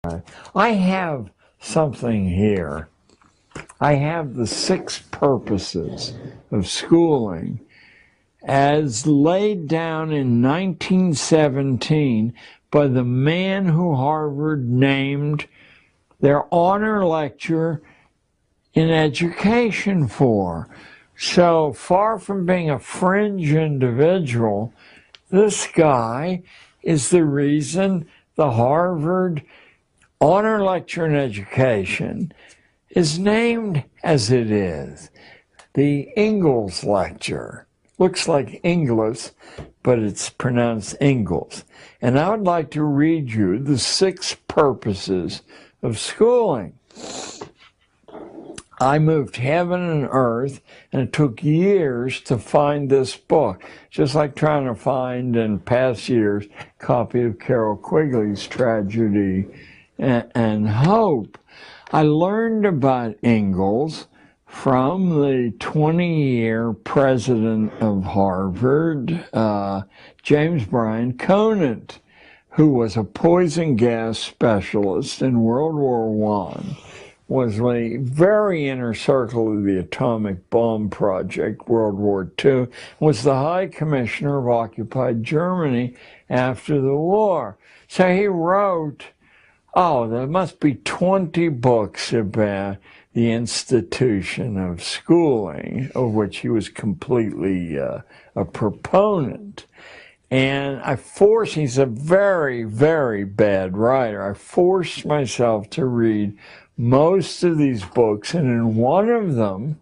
I have something here. I have the 6 purposes of schooling as laid down in 1917 by the man who Harvard named their honor lecturer in education for. So far from being a fringe individual, this guy is the reason the Harvard honor lecture in education is named as it is. The Ingalls lecture. Looks like Inglis, but it's pronounced Ingalls. And I would like to read you the 6 purposes of schooling. I moved heaven and earth, and it took years to find this book, just like trying to find, in past years, a copy of Carol Quigley's Tragedy and Hope. I learned about Ingalls from the 20-year president of Harvard, James Bryan Conant, who was a poison gas specialist in World War I, was a very inner circle of the atomic bomb project, World War II, was the High Commissioner of occupied Germany after the war. So he wrote, there must be 20 books about the institution of schooling, of which he was completely a proponent. And he's a very, very bad writer. I forced myself to read most of these books, and in one of them,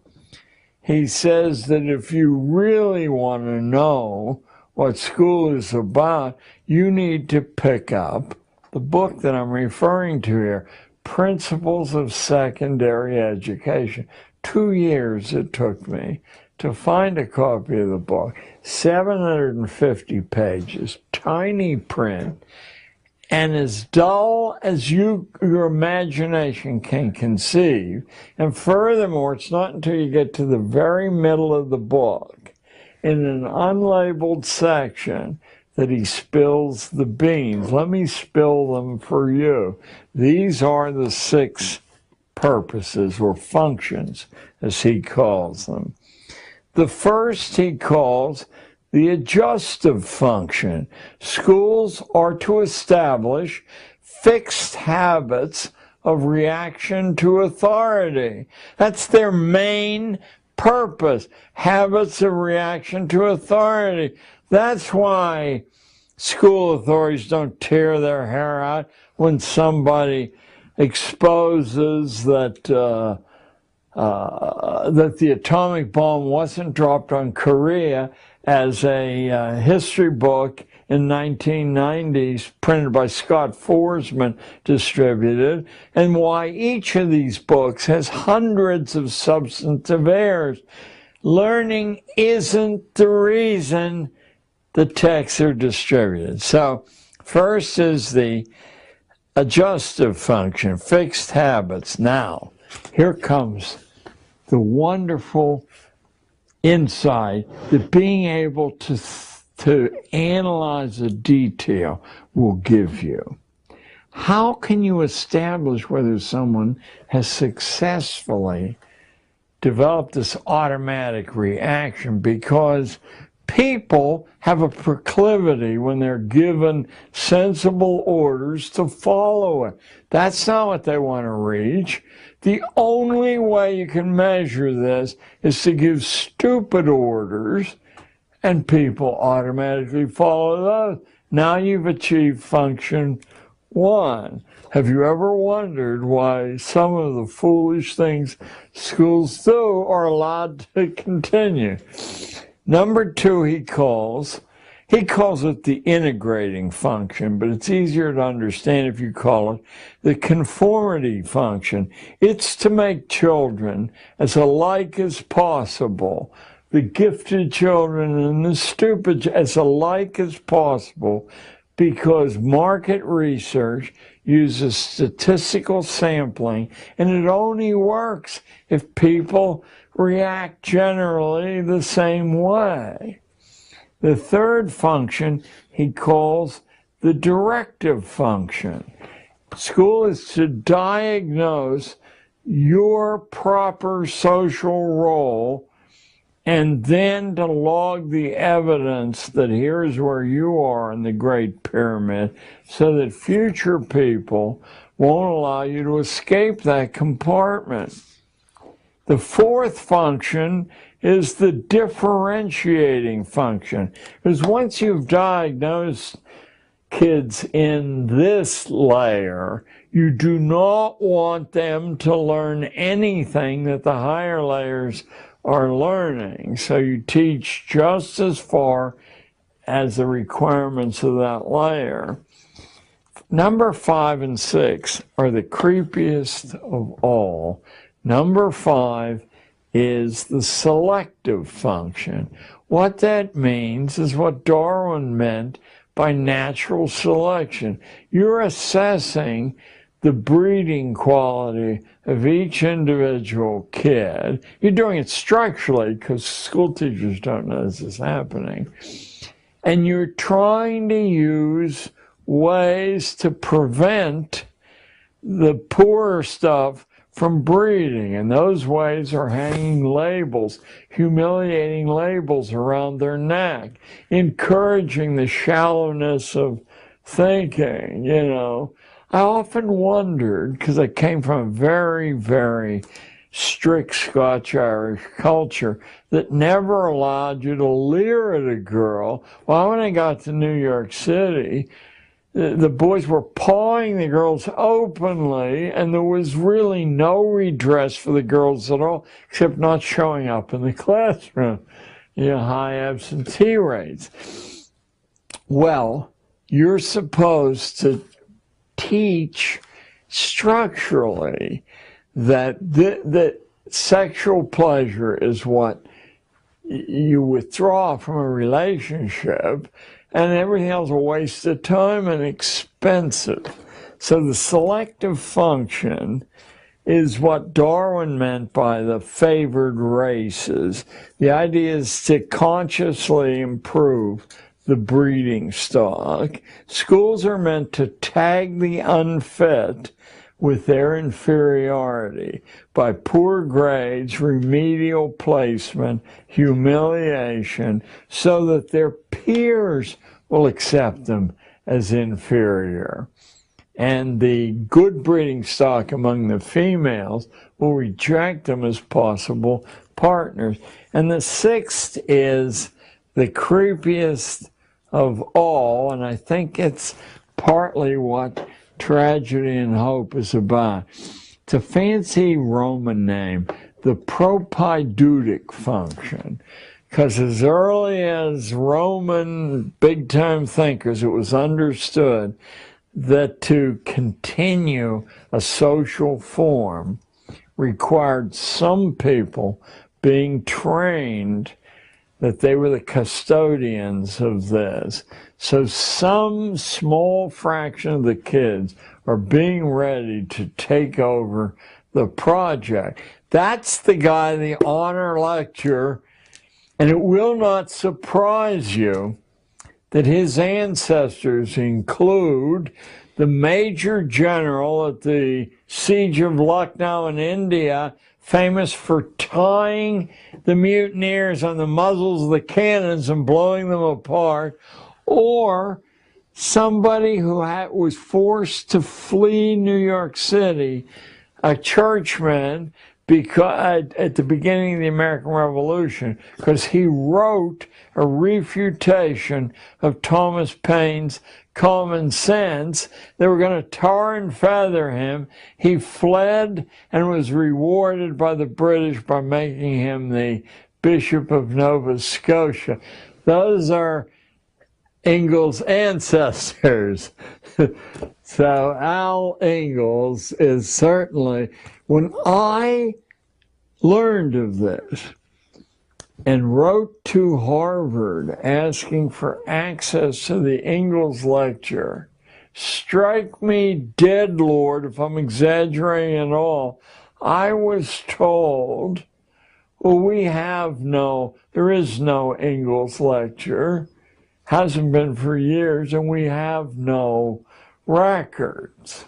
he says that if you really want to know what school is about, you need to pick up the book that I'm referring to here, Principles of Secondary Education. 2 years it took me to find a copy of the book, 750 pages, tiny print, and as dull as your imagination can conceive. And furthermore, it's not until you get to the very middle of the book, in an unlabeled section, that he spills the beans. Let me spill them for you. These are the 6 purposes, or functions, as he calls them. The first he calls the adjustive function. Schools are to establish fixed habits of reaction to authority. That's their main purpose, habits of reaction to authority. That's why school authorities don't tear their hair out when somebody exposes that the atomic bomb wasn't dropped on Korea, as a history book in 1990s printed by Scott Forsman distributed, and why each of these books has hundreds of substantive errors. Learning isn't the reason the texts are distributed. So first is the adjustive function, fixed habits. Now, here comes the wonderful insight that being able to analyze a detail will give you. How can you establish whether someone has successfully developed this automatic reaction? Because people have a proclivity, when they're given sensible orders, to follow it. That's not what they want to reach. The only way you can measure this is to give stupid orders, and people automatically follow those. Now you've achieved function 1. Have you ever wondered why some of the foolish things schools do are allowed to continue? Number 2, he calls it the integrating function, but it's easier to understand if you call it the conformity function. It's to make children as alike as possible, the gifted children and the stupid as alike as possible, because market research uses statistical sampling, and it only works if people react generally the same way. The third function he calls the directive function. School is to diagnose your proper social role and then to log the evidence that here's where you are in the Great Pyramid so that future people won't allow you to escape that compartment. The fourth function is the differentiating function. Because once you've diagnosed kids in this layer, you do not want them to learn anything that the higher layers are learning. So you teach just as far as the requirements of that layer. Number 5 and 6 are the creepiest of all. Number 5 is the selective function. What that means is what Darwin meant by natural selection. You're assessing the breeding quality of each individual kid. You're doing it structurally because school teachers don't know this is happening. And you're trying to use ways to prevent the poorer stuff from breeding, and those ways are hanging labels, humiliating labels around their neck, encouraging the shallowness of thinking, you know. I often wondered, because I came from a very, very strict Scotch-Irish culture that never allowed you to leer at a girl. Well, when I got to New York City, the boys were pawing the girls openly, and there was really no redress for the girls at all, except not showing up in the classroom. You know, high absentee rates. Well, you're supposed to teach structurally that that sexual pleasure is what you withdraw from a relationship, and everything else is a waste of time and expensive. So the selective function is what Darwin meant by the favored races. The idea is to consciously improve the breeding stock. Schools are meant to tag the unfit with their inferiority by poor grades, remedial placement, humiliation, so that their peers will accept them as inferior. And the good breeding stock among the females will reject them as possible partners. And the sixth is the creepiest of all, and I think it's partly what Tragedy and Hope is about. It's a fancy Roman name, the propaidutic function, because as early as Roman big-time thinkers, it was understood that to continue a social form required some people being trained that they were the custodians of this. So some small fraction of the kids are being ready to take over the project. That's the guy, the honor lecturer, and it will not surprise you that his ancestors include the major general at the siege of Lucknow in India, famous for tying the mutineers on the muzzles of the cannons and blowing them apart, or somebody who was forced to flee New York City, a churchman, because at the beginning of the American Revolution, because he wrote a refutation of Thomas Paine's Common Sense. They were going to tar and feather him. He fled and was rewarded by the British by making him the Bishop of Nova Scotia. Those are Ingalls' ancestors. So Al Ingalls is certainly, when I learned of this and wrote to Harvard asking for access to the Ingalls lecture, strike me dead, Lord, if I'm exaggerating at all, I was told, well, there is no Ingalls lecture, hasn't been for years, and we have no records.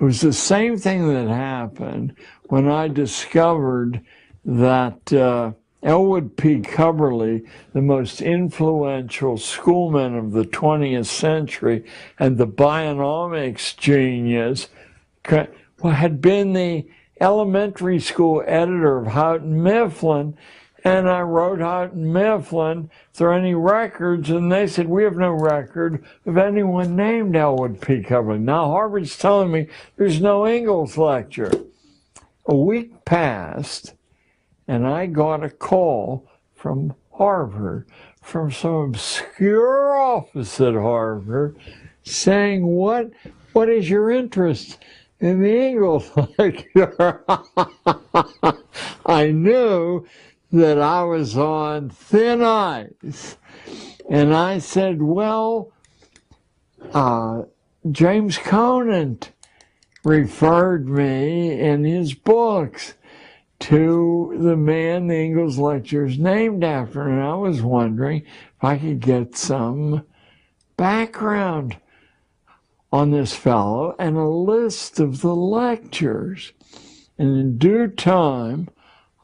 It was the same thing that happened when I discovered that Elwood P. Cubberley, the most influential schoolman of the 20th century and the bionomics genius, had been the elementary school editor of Houghton Mifflin. And I wrote Houghton Mifflin, is there any records? And they said, we have no record of anyone named Elwood P. Cubberley. Now Harvard's telling me there's no Ingalls lecture. A week passed, and I got a call from Harvard, from some obscure office at Harvard, saying, what is your interest in the Ingalls lecture? I knew that I was on thin ice. And I said, well, James Conant referred me in his books to the man the Ingalls lecture is named after. And I was wondering if I could get some background on this fellow and a list of the lectures. And in due time,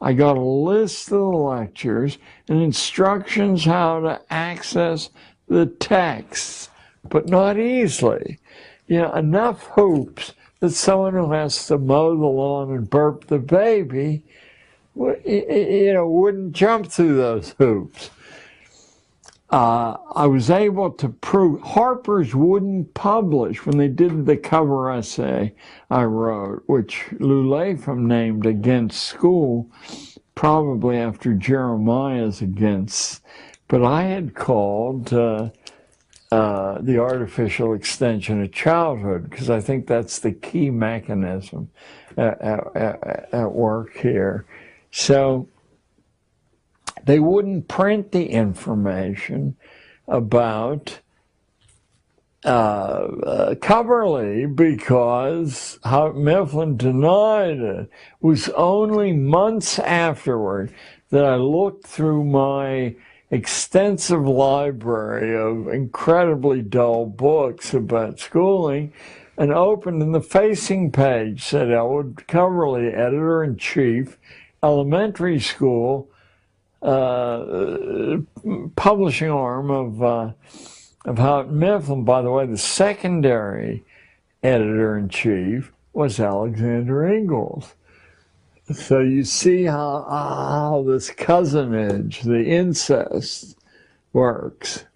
I got a list of the lectures and instructions how to access the texts, but not easily. You know, enough hoops that someone who has to mow the lawn and burp the baby, wouldn't jump through those hoops. I was able to prove Harper's wouldn't publish when they did the cover essay I wrote, which Lou Lapham named Against School, probably after Jeremiah's Against. But I had called the artificial extension of childhood, because I think that's the key mechanism at work here. So they wouldn't print the information about Cubberley because Houghton Mifflin denied it. It was only months afterward that I looked through my extensive library of incredibly dull books about schooling and opened, and the facing page said Elwood Cubberley, editor-in-chief, elementary school, publishing arm of Houghton Mifflin. By the way, the secondary editor-in-chief was Alexander Ingalls. So you see how this cousinage, the incest, works.